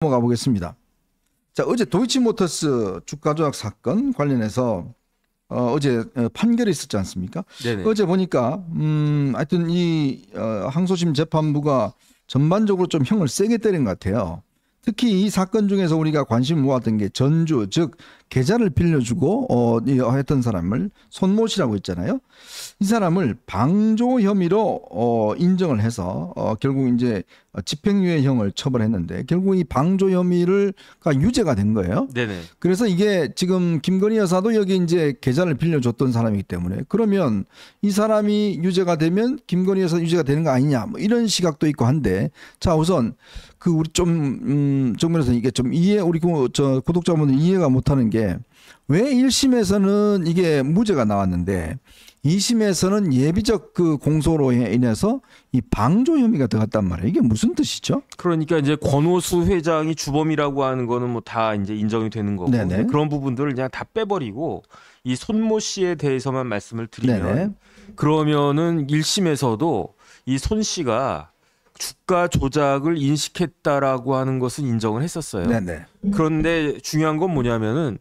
넘어가 보겠습니다. 자, 어제 도이치모터스 주가 조작 사건 관련해서 어제 판결이 있었지 않습니까? 네네. 어제 보니까 하여튼 이 항소심 재판부가 전반적으로 좀 형을 세게 때린 것 같아요. 특히 이 사건 중에서 우리가 관심 모았던 게 전주, 즉 계좌를 빌려주고 했던 사람을 손모 씨라고 있잖아요. 이 사람을 방조 혐의로 인정을 해서 결국 이제 집행유예형을 처벌했는데 결국 이 방조 혐의가 유죄가 된 거예요. 네네. 그래서 이게 지금 김건희 여사도 여기 이제 계좌를 빌려줬던 사람이기 때문에 그러면 이 사람이 유죄가 되면 김건희 여사 유죄가 되는 거 아니냐 뭐 이런 시각도 있고 한데 자 우선 그 우리 좀 정면에서 이게 좀 우리 구독자분들 이해가 못하는 게 왜 1심에서는 이게 무죄가 나왔는데 2심에서는 예비적 그 공소로 인해서 이 방조 혐의가 들어갔단 말이에요. 이게 무슨 뜻이죠? 그러니까 이제 권오수 회장이 주범이라고 하는 거는 뭐 다 이제 인정이 되는 거고 네네. 그런 부분들을 그냥 다 빼버리고 이 손모 씨에 대해서만 말씀을 드리면 네네. 그러면은 1심에서도 이 손 씨가 주가 조작을 인식했다라고 하는 것은 인정을 했었어요. 네네. 그런데 중요한 건 뭐냐면은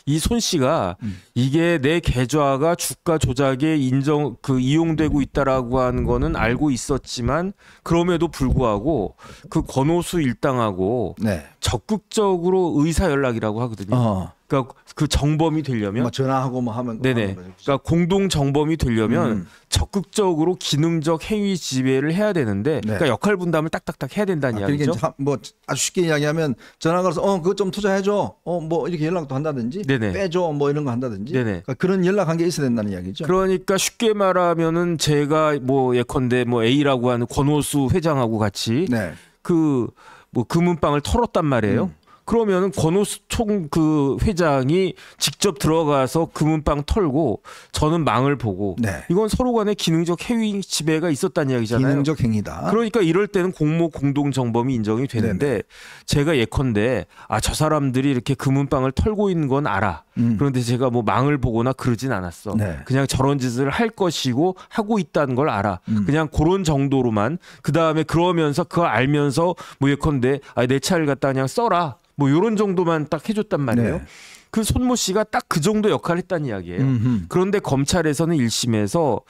이 손 씨가 이게 내 계좌가 주가 조작에 이용되고 있다라고 하는 거는 알고 있었지만 그럼에도 불구하고 그 권오수 일당하고 네. 적극적으로 의사 연락이라고 하거든요. 그러니까 그 정범이 되려면 뭐 전화하고 뭐 하면 네네. 그러니까 공동 정범이 되려면 적극적으로 기능적 행위 지배를 해야 되는데 네. 그러니까 역할 분담을 딱딱딱 해야 된다는 이야기죠. 그러니까 뭐 아주 쉽게 이야기하면 전화 걸어서 그거 좀 투자해줘. 뭐 이렇게 연락도 한다든지 네네. 빼줘 뭐 이런 거 한다든지 네네. 그러니까 그런 연락한 게 있어야 된다는 이야기죠. 그러니까 쉽게 말하면은 제가 뭐 예컨대 뭐 A라고 하는 권오수 회장하고 같이 네. 그 뭐 금은방을 털었단 말이에요. 그러면은 권오수 그 회장이 직접 들어가서 금은방 털고 저는 망을 보고 네. 이건 서로 간에 기능적 해위 지배가 있었다는 이야기잖아요. 기능적 행위다. 그러니까 이럴 때는 공모 공동 정범이 인정이 되는데 네네. 제가 예컨대 저 사람들이 이렇게 금은방을 털고 있는 건 알아. 그런데 제가 뭐 망을 보거나 그러진 않았어. 네. 그냥 저런 짓을 할 것이고 하고 있다는 걸 알아. 그냥 그런 정도로만 그다음에 그러면서 그걸 알면서 뭐 예컨대 내 차를 갖다 그냥 써라. 뭐 이런 정도만 딱 해줬단 말이에요. 네. 그 손모 씨가 딱 그 정도 역할을 했다는 이야기예요. 그런데 검찰에서는 1심에서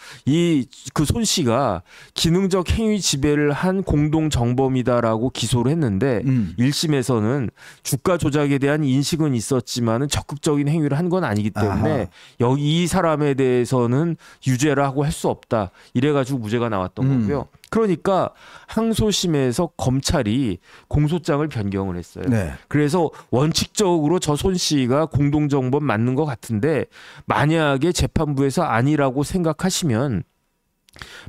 그 손 씨가 기능적 행위 지배를 한 공동 정범이다라고 기소를 했는데 1심에서는 주가 조작에 대한 인식은 있었지만은 적극적인 행위를 한 건 아니기 때문에 여기 이 사람에 대해서는 유죄라고 할 수 없다. 이래가지고 무죄가 나왔던 거고요. 그러니까 항소심에서 검찰이 공소장을 변경을 했어요. 네. 그래서 원칙적으로 저 손 씨가 공동정범 맞는 것 같은데 만약에 재판부에서 아니라고 생각하시면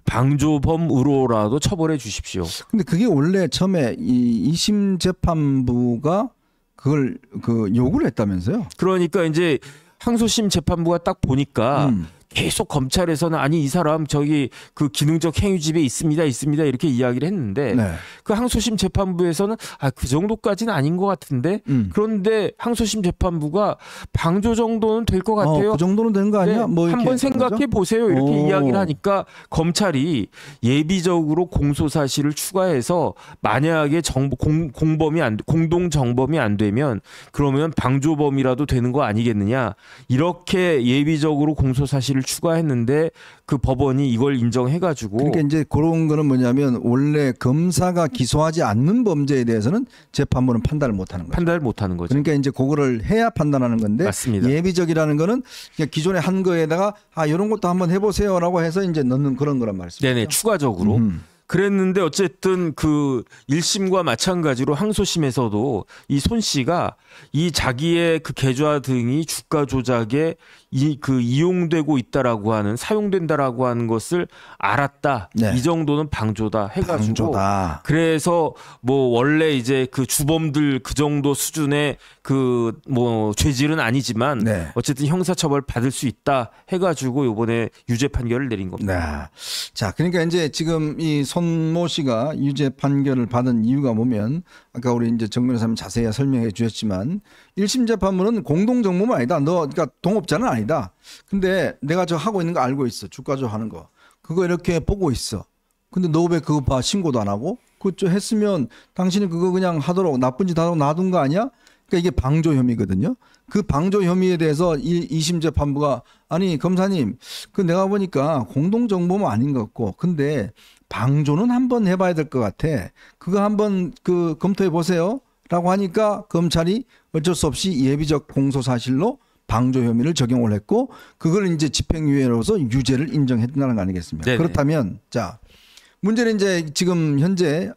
방조범으로라도 처벌해 주십시오. 근데 그게 원래 처음에 이 2심 재판부가 그걸 요구를 했다면서요? 그러니까 이제 항소심 재판부가 딱 보니까 계속 검찰에서는 아니 이 사람 저기 그 기능적 행위 지배 있습니다 이렇게 이야기를 했는데 네. 그 항소심 재판부에서는 그 정도까지는 아닌 것 같은데 그런데 항소심 재판부가 방조 정도는 될 것 같아요. 그 정도는 되는 거 아니야? 네, 뭐 한번 생각해 보세요 이렇게 이야기를 하니까 검찰이 예비적으로 공소 사실을 추가해서 만약에 공동 정범이 안 되면 그러면 방조범이라도 되는 거 아니겠느냐 이렇게 예비적으로 공소 사실을 추가했는데 그 법원이 이걸 인정해가지고 그러니까 이제 그런 거는 뭐냐면 원래 검사가 기소하지 않는 범죄에 대해서는 재판부는 판단을 못하는 거죠. 판단을 못하는 거죠. 그러니까 이제 그거를 해야 판단하는 건데 맞습니다. 예비적이라는 거는 그냥 기존에 한 거에다가 이런 것도 한번 해보세요라고 해서 이제 넣는 그런 거란 말씀이죠. 네네 추가적으로. 그랬는데 어쨌든 그 1심과 마찬가지로 항소심에서도 이 손 씨가 이 자기의 그 계좌 등이 주가 조작에 이용되고 있다라고 하는 사용된다라고 하는 것을 알았다. 네. 이 정도는 방조다 해가지고 방조다. 그래서 뭐 원래 이제 그 주범들 그 정도 수준의 그 뭐 죄질은 아니지만 네. 어쨌든 형사처벌 받을 수 있다 해가지고 이번에 유죄 판결을 내린 겁니다. 네. 자, 그러니까 이제 지금 이 손모 씨가 유죄 판결을 받은 이유가 뭐면 아까 우리 이제 정 변호사님 자세히 설명해 주셨지만 1심 재판부는 공동 정범은 아니다. 너 그러니까 동업자는 아니다. 근데 내가 저 하고 있는 거 알고 있어. 주가 조작하는 거. 그거 이렇게 보고 있어. 근데 너 왜 그거 봐 신고도 안 하고? 그거 했으면 당신이 그거 그냥 하도록 나쁜 짓 하도록 놔둔 거 아니야? 그러니까 이게 방조 혐의거든요. 그 방조 혐의에 대해서 2심 재판부가 아니 검사님 그 내가 보니까 공동정범은 아닌 것 같고 근데 방조는 한번 해봐야 될 것 같아. 그거 한번 그 검토해 보세요. 라고 하니까 검찰이 어쩔 수 없이 예비적 공소 사실로 방조 혐의를 적용을 했고 그걸 이제 집행유예로서 유죄를 인정했다는 거 아니겠습니까? 네네. 그렇다면 자 문제는 이제 지금 현재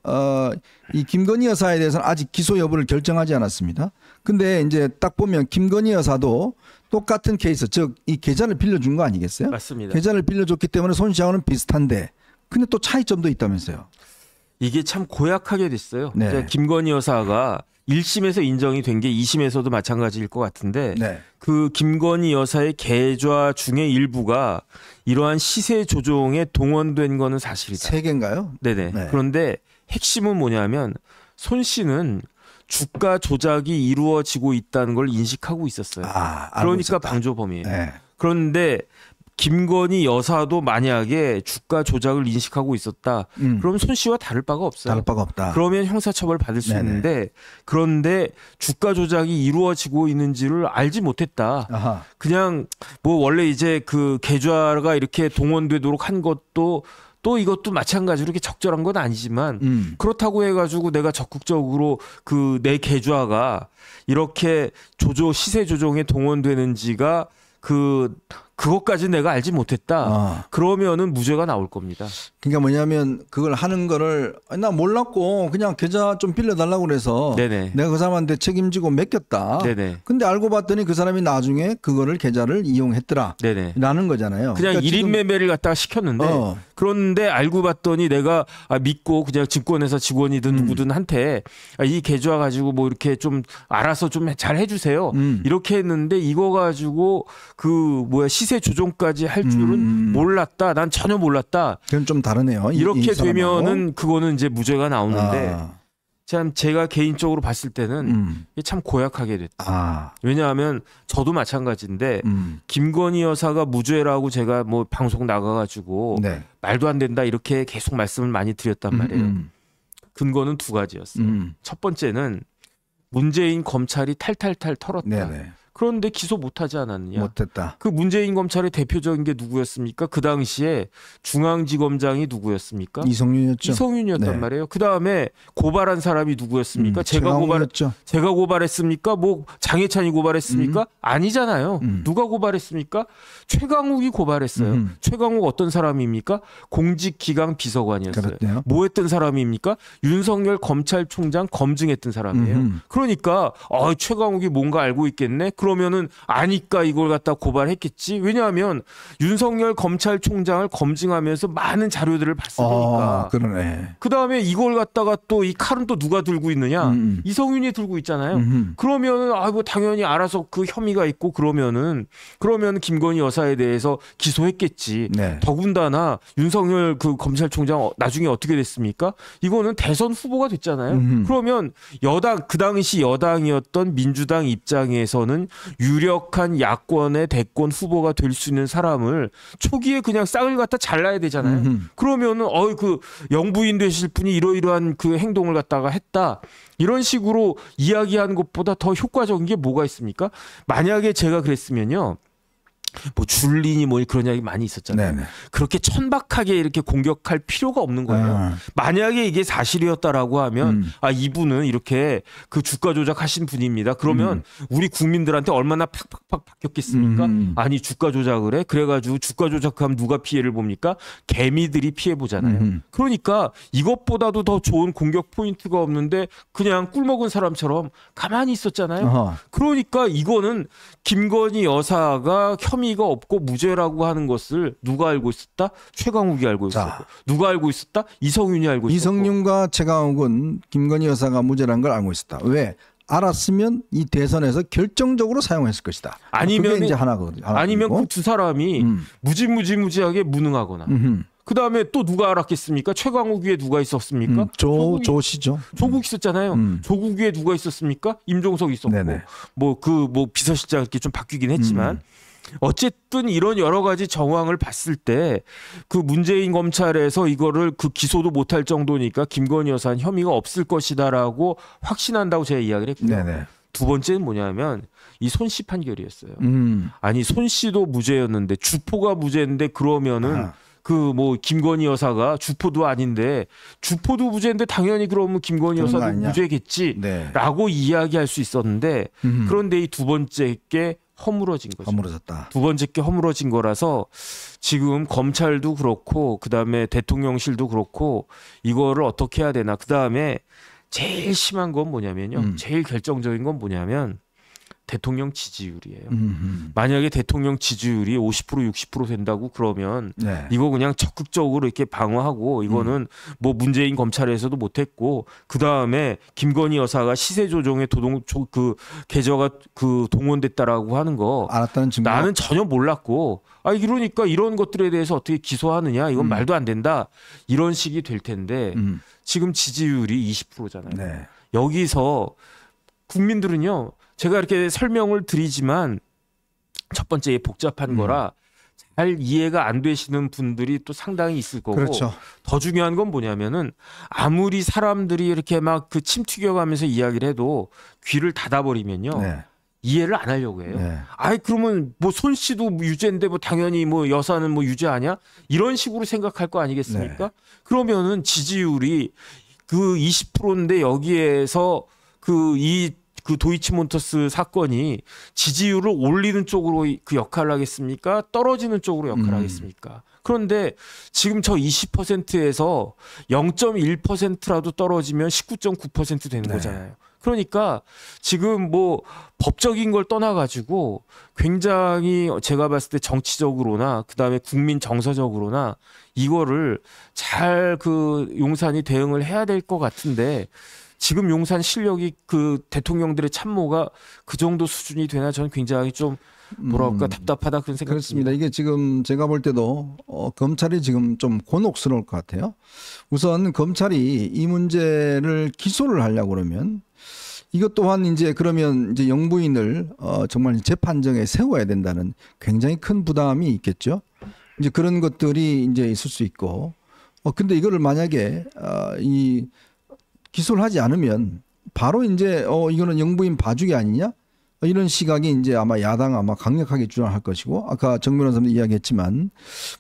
이 김건희 여사에 대해서는 아직 기소 여부를 결정하지 않았습니다. 근데 이제 딱 보면 김건희 여사도 똑같은 케이스 즉 이 계좌를 빌려준 거 아니겠어요? 맞습니다. 계좌를 빌려줬기 때문에 손 씨하고는 비슷한데 근데 또 차이점도 있다면서요. 이게 참 고약하게 됐어요. 네. 이제 김건희 여사가 1심에서 인정이 된 게 2심에서도 마찬가지일 것 같은데 네. 그 김건희 여사의 계좌 중에 일부가 이러한 시세 조종에 동원된 거는 사실이다. 세 개인가요? 네네. 네. 그런데 핵심은 뭐냐면 손 씨는 주가 조작이 이루어지고 있다는 걸 인식하고 있었어요. 알고 그러니까 있었다. 방조범이에요. 네. 그런데 김건희 여사도 만약에 주가 조작을 인식하고 있었다. 그럼 손 씨와 다를 바가 없어요. 다를 바가 없다. 그러면 형사처벌 받을 수 네네. 있는데 그런데 주가 조작이 이루어지고 있는지를 알지 못했다. 아하. 그냥 뭐 원래 이제 그 계좌가 이렇게 동원되도록 한 것도 또 이것도 마찬가지로 이렇게 적절한 건 아니지만 그렇다고 해가지고 내가 적극적으로 그 내 계좌가 이렇게 시세 조종에 동원되는지가 그것까지 내가 알지 못했다. 그러면은 무죄가 나올 겁니다. 그러니까 뭐냐면 그걸 하는 거를 나 몰랐고 그냥 계좌 좀 빌려달라고 그래서 네네. 내가 그 사람한테 책임지고 맡겼다. 네네. 근데 알고 봤더니 그 사람이 나중에 그거를 계좌를 이용했더라. 네네. 라는 거잖아요. 그냥 그러니까 1인 지금 매매를 갖다가 시켰는데 그런데 알고 봤더니 내가 믿고 그냥 증권회사 직원이든 누구든 한테 이 계좌 가지고 뭐 이렇게 좀 알아서 좀 잘 해주세요. 이렇게 했는데 이거 가지고 시세 조종까지 할 줄은 몰랐다. 난 전혀 몰랐다. 그건 좀 다르네요. 이렇게 이 사람하고. 되면은 그거는 이제 무죄가 나오는데 참 제가 개인적으로 봤을 때는 이게 참 고약하게 됐다. 왜냐하면 저도 마찬가지인데 김건희 여사가 무죄라고 제가 뭐 방송 나가가지고 네. 말도 안 된다 이렇게 계속 말씀을 많이 드렸단 말이에요. 근거는 두 가지였어요. 첫 번째는 문재인 검찰이 탈탈탈 털었다. 네네. 그런데 기소 못하지 않았느냐. 못했다. 그 문재인 검찰의 대표적인 게 누구였습니까? 그 당시에 중앙지검장이 누구였습니까? 이성윤이었죠. 이성윤이었단 네. 말이에요. 그 다음에 고발한 사람이 누구였습니까? 제가 고발했습니까? 뭐 장해찬이 고발했습니까? 아니잖아요. 누가 고발했습니까? 최강욱이 고발했어요. 최강욱 어떤 사람입니까? 공직기강 비서관이었어요. 그렇네요. 뭐 했던 사람입니까? 윤석열 검찰총장 검증했던 사람이에요. 그러니까 최강욱이 뭔가 알고 있겠네. 그러면은 아니까 이걸 갖다 고발했겠지. 왜냐하면 윤석열 검찰총장을 검증하면서 많은 자료들을 봤으니까. 그러네. 그 다음에 이걸 갖다가 또 이 칼은 또 누가 들고 있느냐? 이성윤이 들고 있잖아요. 그러면은 뭐 당연히 알아서 그 혐의가 있고 그러면은 김건희 여사에 대해서 기소했겠지. 네. 더군다나 윤석열 그 검찰총장 나중에 어떻게 됐습니까? 이거는 대선 후보가 됐잖아요. 그러면 그 당시 여당이었던 민주당 입장에서는 유력한 야권의 대권 후보가 될 수 있는 사람을 초기에 그냥 싹을 갖다 잘라야 되잖아요. 그러면은 그 영부인 되실 분이 이러이러한 그 행동을 갖다가 했다. 이런 식으로 이야기하는 것보다 더 효과적인 게 뭐가 있습니까? 만약에 제가 그랬으면요. 뭐 줄리니 뭐 그런 이야기 많이 있었잖아요. 네네. 그렇게 천박하게 이렇게 공격할 필요가 없는 거예요. 만약에 이게 사실이었다라고 하면 이분은 이렇게 그 주가 조작하신 분입니다. 그러면 우리 국민들한테 얼마나 팍팍팍 바뀌었겠습니까? 아니 주가 조작을 해? 그래가지고 주가 조작하면 누가 피해를 봅니까? 개미들이 피해 보잖아요. 그러니까 이것보다도 더 좋은 공격 포인트가 없는데 그냥 꿀먹은 사람처럼 가만히 있었잖아요. 그러니까 이거는 김건희 여사가 혐의가 없고 무죄라고 하는 것을 누가 알고 있었다? 최강욱이 알고 있었고. 누가 알고 있었다? 이성윤이 알고 있었고. 이성윤과 최강욱은 김건희 여사가 무죄라는 걸 알고 있었다. 왜? 알았으면 이 대선에서 결정적으로 사용했을 것이다. 아니면 그게 이제 하나거든요. 아니면 그 두 사람이 무지무지하게 무능하거나. 그 다음에 또 누가 알았겠습니까? 최강욱 위에 누가 있었습니까? 조시죠. 조국 있었잖아요. 조국 위에 누가 있었습니까? 임종석 있었고. 뭐 비서실장 이렇게 좀 바뀌긴 했지만. 어쨌든 이런 여러 가지 정황을 봤을 때 그 문재인 검찰에서 이거를 그 기소도 못할 정도니까 김건희 여사는 혐의가 없을 것이다라고 확신한다고 제가 이야기를 했고요. 네네. 두 번째는 뭐냐면 이 손 씨 판결이었어요. 아니 손 씨도 무죄였는데 주포가 무죄인데 그러면은 그 뭐 김건희 여사가 주포도 아닌데 주포도 무죄인데 당연히 그러면 김건희 여사도 무죄겠지라고 네. 이야기할 수 있었는데 그런데 이 두 번째 게 허물어진 거죠. 허물어졌다. 두 번째 게 허물어진 거라서 지금 검찰도 그렇고 그다음에 대통령실도 그렇고 이거를 어떻게 해야 되나. 그다음에 제일 심한 건 뭐냐면요. 제일 결정적인 건 뭐냐면 대통령 지지율이에요. 만약에 대통령 지지율이 50% 60% 된다고 그러면 네. 이거 그냥 적극적으로 이렇게 방어하고 이거는 뭐 문재인 검찰에서도 못했고 그 다음에 김건희 여사가 시세 조정에 그 계좌가 그 동원됐다라고 하는 거 알았다는 증거 나는 전혀 몰랐고 아 이러니까 이런 것들에 대해서 어떻게 기소하느냐 이건 말도 안 된다 이런 식이 될 텐데 지금 지지율이 20%잖아요. 네. 여기서 국민들은요. 제가 이렇게 설명을 드리지만 첫 번째 복잡한 거라 잘 이해가 안 되시는 분들이 또 상당히 있을 거고 그렇죠. 더 중요한 건 뭐냐면은 아무리 사람들이 이렇게 막 그 침 튀겨가면서 이야기를 해도 귀를 닫아버리면요. 네. 이해를 안 하려고 해요. 네. 아이 그러면 뭐 손 씨도 유죄인데 뭐 당연히 뭐 여사는 뭐 유죄 아니야? 이런 식으로 생각할 거 아니겠습니까? 네. 그러면은 지지율이 그 20%인데 여기에서 그 도이치모터스 사건이 지지율을 올리는 쪽으로 그 역할을 하겠습니까? 떨어지는 쪽으로 역할을 하겠습니까? 그런데 지금 저 20%에서 0.1%라도 떨어지면 19.9% 되는 네. 거잖아요. 그러니까 지금 뭐 법적인 걸 떠나가지고 굉장히 제가 봤을 때 정치적으로나 그다음에 국민 정서적으로나 이거를 잘 그 용산이 대응을 해야 될 것 같은데 지금 용산 실력이 그 대통령들의 참모가 그 정도 수준이 되나 저는 굉장히 좀 뭐랄까 답답하다 그런 생각이 그렇습니다. 이게 지금 제가 볼 때도 검찰이 지금 좀 곤혹스러울 것 같아요. 우선 검찰이 이 문제를 기소를 하려고 그러면 이것 또한 이제 그러면 이제 영부인을 정말 재판정에 세워야 된다는 굉장히 큰 부담이 있겠죠. 이제 그런 것들이 이제 있을 수 있고 근데 이거를 만약에 이 기소를 하지 않으면 바로 이제 이거는 영부인 봐주기 아니냐 이런 시각이 이제 아마 야당 아마 강력하게 주장할 것이고 아까 정 변호사님도 이야기했지만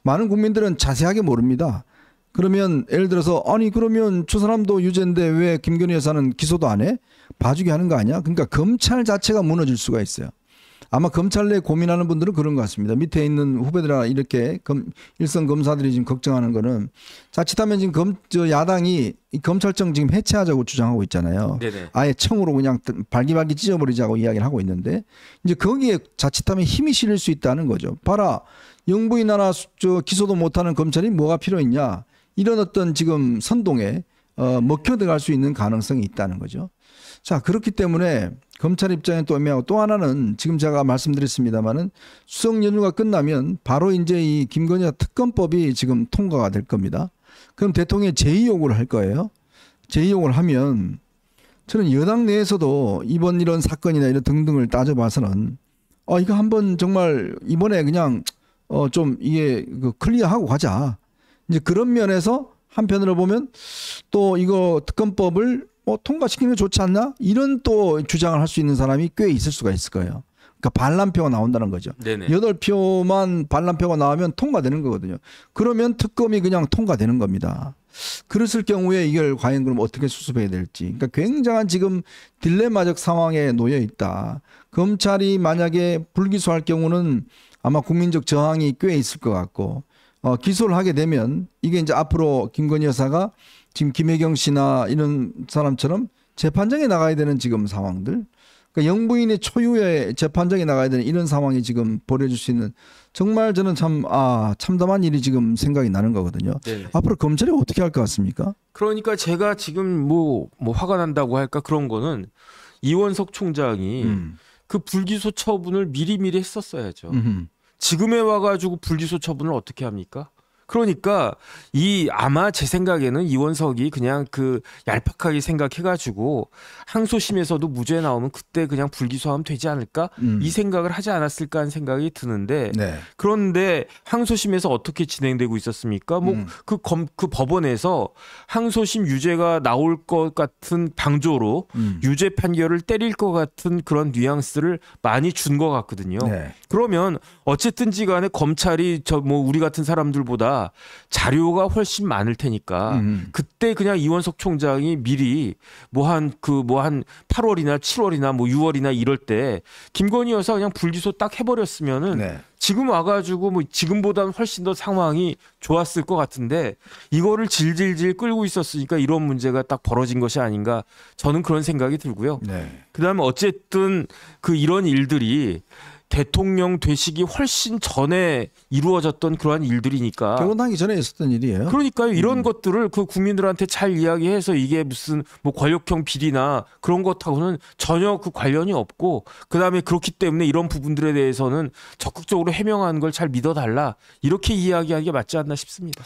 많은 국민들은 자세하게 모릅니다. 그러면 예를 들어서 아니 그러면 저 사람도 유죄인데 왜 김건희 여사는 기소도 안 해? 봐주게 하는 거 아니야? 그러니까 검찰 자체가 무너질 수가 있어요. 아마 검찰 내 고민하는 분들은 그런 것 같습니다. 밑에 있는 후배들이나 이렇게 일선 검사들이 지금 걱정하는 거는 자칫하면 지금 야당이 이 검찰청 지금 해체하자고 주장하고 있잖아요. 네네. 아예 청으로 그냥 발기발기 찢어버리자고 이야기를 하고 있는데 이제 거기에 자칫하면 힘이 실릴 수 있다는 거죠. 봐라. 영부인 하나 기소도 못하는 검찰이 뭐가 필요 있냐. 이런 어떤 지금 선동에 먹혀 들어갈 수 있는 가능성이 있다는 거죠. 자, 그렇기 때문에 검찰 입장에 또 애매하고 또 하나는 지금 제가 말씀드렸습니다마는 추석 연휴가 끝나면 바로 이제 이 김건희 특검법이 지금 통과가 될 겁니다. 그럼 대통령이 제2요구를 할 거예요. 제2요구를 하면 저는 여당 내에서도 이번 이런 사건이나 이런 등등을 따져봐서는 이거 한번 정말 이번에 그냥 좀 이게 클리어하고 가자. 이제 그런 면에서 한편으로 보면 또 이거 특검법을 통과시키는 게 좋지 않나? 이런 또 주장을 할 수 있는 사람이 꽤 있을 수가 있을 거예요. 그러니까 반란표가 나온다는 거죠. 네네. 8표만 반란표가 나오면 통과되는 거거든요. 그러면 특검이 그냥 통과되는 겁니다. 그랬을 경우에 이걸 과연 그럼 어떻게 수습해야 될지. 그러니까 굉장한 지금 딜레마적 상황에 놓여 있다. 검찰이 만약에 불기소할 경우는 아마 국민적 저항이 꽤 있을 것 같고 기소를 하게 되면 이게 이제 앞으로 김건희 여사가 지금 김혜경 씨나 이런 사람처럼 재판장에 나가야 되는 지금 상황들. 그러니까 영부인의 초유의 재판장에 나가야 되는 이런 상황이 지금 벌어질 수 있는 정말 저는 참담한 일이 지금 생각이 나는 거거든요. 네. 앞으로 검찰이 어떻게 할 것 같습니까? 그러니까 제가 지금 뭐 화가 난다고 할까 그런 거는 이원석 총장이 그 불기소 처분을 미리미리 했었어야죠. 지금에 와가지고 불기소 처분을 어떻게 합니까? 그러니까 아마 제 생각에는 이원석이 그냥 그 얄팍하게 생각해가지고 항소심에서도 무죄 나오면 그때 그냥 불기소하면 되지 않을까 이 생각을 하지 않았을까 하는 생각이 드는데 네. 그런데 항소심에서 어떻게 진행되고 있었습니까? 뭐 그 법원에서 항소심 유죄가 나올 것 같은 방조로 유죄 판결을 때릴 것 같은 그런 뉘앙스를 많이 준 것 같거든요. 네. 그러면 어쨌든지 간에 검찰이 우리 같은 사람들보다 자료가 훨씬 많을 테니까 그때 그냥 이원석 총장이 미리 한 8월이나 7월이나 6월이나 이럴 때 김건희 여사 그냥 불기소 딱 해버렸으면은 네. 지금 와가지고 지금보다는 훨씬 더 상황이 좋았을 것 같은데 이거를 질질질 끌고 있었으니까 이런 문제가 딱 벌어진 것이 아닌가 저는 그런 생각이 들고요. 네. 그다음에 어쨌든 이런 일들이 대통령 되시기 훨씬 전에 이루어졌던 그러한 일들이니까. 결혼하기 전에 있었던 일이에요. 그러니까요. 이런 것들을 국민들한테 잘 이야기해서 이게 무슨 권력형 비리나 그런 것하고는 전혀 관련이 없고 그다음에 그렇기 때문에 이런 부분들에 대해서는 적극적으로 해명하는 걸 잘 믿어달라. 이렇게 이야기하기가 맞지 않나 싶습니다.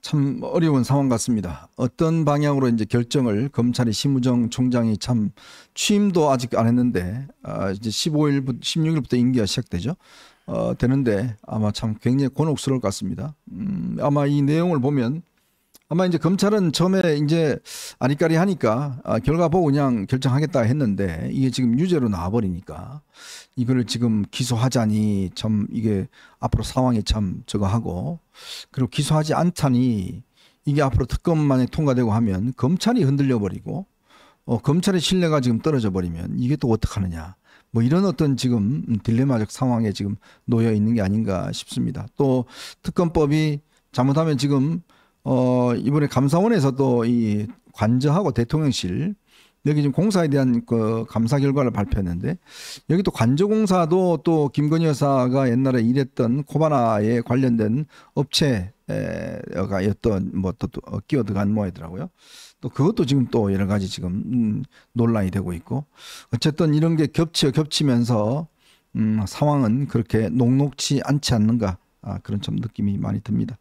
참 어려운 상황 같습니다. 어떤 방향으로 이제 결정을 검찰이 심우정 총장이 참 취임도 아직 안 했는데 이제 16일부터 임기가 시작되죠. 되는데 아마 참 굉장히 곤혹스러울 것 같습니다. 아마 이 내용을 보면 아마 이제 검찰은 처음에 이제 아리까리 하니까 결과 보고 그냥 결정하겠다 했는데 이게 지금 유죄로 나와버리니까 이거를 지금 기소하자니 참 이게 앞으로 상황이 참 저거 하고 그리고 기소하지 않자니 이게 앞으로 특검만에 통과되고 하면 검찰이 흔들려 버리고 검찰의 신뢰가 지금 떨어져 버리면 이게 또 어떡하느냐. 이런 어떤 지금 딜레마적 상황에 지금 놓여 있는 게 아닌가 싶습니다. 또 특검법이 잘못하면 지금 이번에 감사원에서도 이 관저하고 대통령실 여기 지금 공사에 대한 그 감사 결과를 발표했는데 여기 또 관저공사도 또 김건희 여사가 옛날에 일했던 코바나에 관련된 업체가 어떤 또 끼어들어간 모양이더라고요. 또 그것도 지금 또 여러 가지 지금 논란이 되고 있고 어쨌든 이런 게 겹치면서 상황은 그렇게 녹록치 않지 않는가 그런 좀 느낌이 많이 듭니다.